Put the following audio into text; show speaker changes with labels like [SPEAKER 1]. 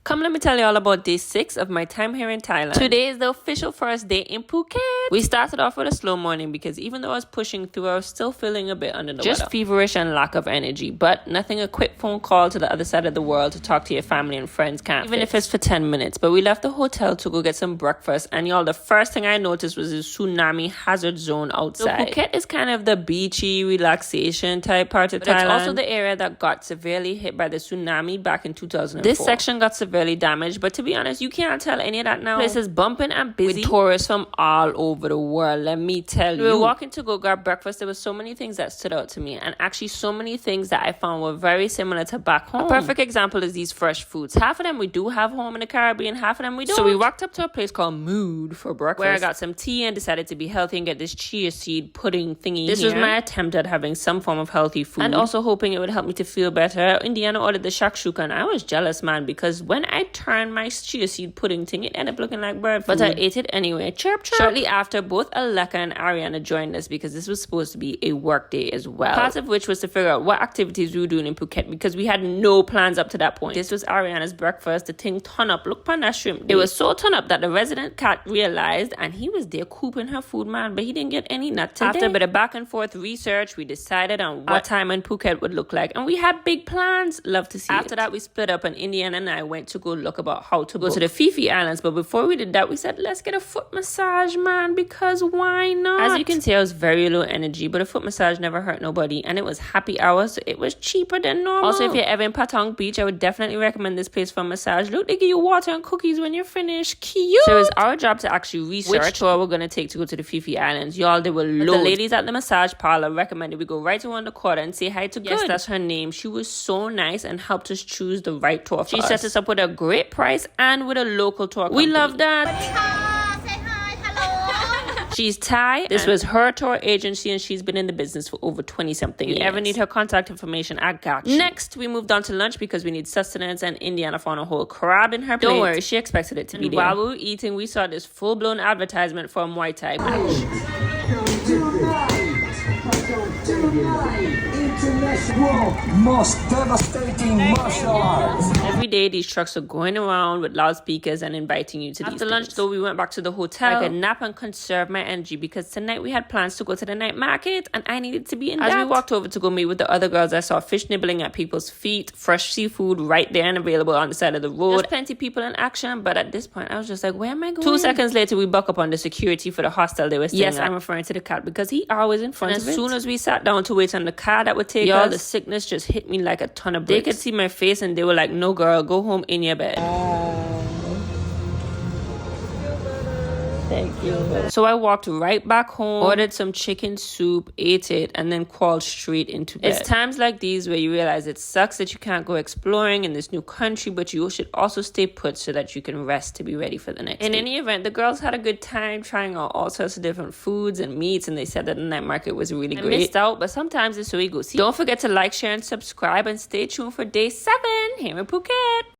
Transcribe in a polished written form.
[SPEAKER 1] Come, let me tell you all about day 6 of my time here in Thailand. Today is the official first day in Phuket. We started off with a slow morning because even though I was pushing through, I was still feeling a bit under the weather. Just feverish and lack of energy, but nothing a quick phone call to the other side of the world to talk to your family and friends can't even if it's for 10 minutes. But we left the hotel to go get some breakfast, and y'all, the first thing I noticed was this tsunami hazard zone outside. So Phuket is kind of the beachy, relaxation type part of Thailand. It's also the area that got severely hit by the tsunami back in 2004. This section got severely damaged, but to be honest, you can't tell any of that now. Place is bumping and busy with tourists from all over the world, let me tell you. We were walking to go grab breakfast. There were so many things that stood out to me, and actually so many things that I found were very similar to back home. A perfect example is these fresh foods. Half of them we do have home in the Caribbean, half of them we don't. So we walked up to a place called Mood for breakfast, where I got some tea and decided to be healthy and get this chia seed pudding thingy. This was my attempt at having some form of healthy food, and also hoping it would help me to feel better. Indiana ordered the shakshuka, and I was jealous, man, because when I turned my chia seed pudding thing, it ended up looking like bird food. But I ate it anyway. Chirp, chirp. Shortly after, both Aleka and Ariana joined us because this was supposed to be a work day as well. Part of which was to figure out what activities we were doing in Phuket because we had no plans up to that point. This was Ariana's breakfast. The thing ton up. Look upon that shrimp. It was so ton up that the resident cat realized, and he was there cooping her food, man, but he didn't get any nut today. After a bit of back and forth research, we decided on what time in Phuket would look like, and we had big plans. Love to see After that, we split up, and Indiana and I went to go look about how to go to the Fifi Islands. But before we did that, we said, let's get a foot massage, man, because why not? As you can see, I was very low energy, but a foot massage never hurt nobody, and it was happy hour, so it was cheaper than normal. Also, if you're ever in Patong Beach, I would definitely recommend this place for a massage. Look, they give you water and cookies when you're finished. Cute! So it was our job to actually research which tour we're going to take to go to the Fifi Islands. Y'all, there were loads. The ladies at the massage parlor recommended we go right to one the quarter and say hi to Good. Yes, that's her name. She was so nice and helped us choose the right tour for us. She set us up with a great price and with a local tour company. We love that. She's Thai. This was her tour agency, and she's been in the business for over 20-something years. If you ever need her contact information, I got you. Next, we moved on to lunch because we need sustenance, and Indiana found a whole crab in her plate. Don't worry, she expected it to be there. While we were eating, we saw this full-blown advertisement for a Muay Thai match.
[SPEAKER 2] Most devastating martial arts.
[SPEAKER 1] Every day these trucks are going around with loudspeakers and inviting you to these After lunch though, we went back to the hotel. I could nap and conserve my energy because tonight we had plans to go to the night market, and I needed to be in As we walked over to go meet with the other girls, I saw fish nibbling at people's feet, fresh seafood right there and available on the side of the road. There's plenty of people in action, but at this point I was just like, where am I going? 2 seconds later, we buck up on the security for the hostel they were staying at. Yes, I'm referring to the cat because he always in front of it. As soon as we sat down to wait on the car that would take us, the sickness just hit me like a ton of bricks. They could see my face and they were like, no girl, go home in your bed. Thank you. So I walked right back home, ordered some chicken soup, ate it, and then crawled straight into bed. It's times like these where you realize it sucks that you can't go exploring in this new country, but you should also stay put so that you can rest to be ready for the next day. In any event, the girls had a good time trying out all sorts of different foods and meats, and they said that the night market was really great. I missed out, but sometimes it's so we go see. Don't forget to like, share, and subscribe, and stay tuned for day 7 here in Phuket.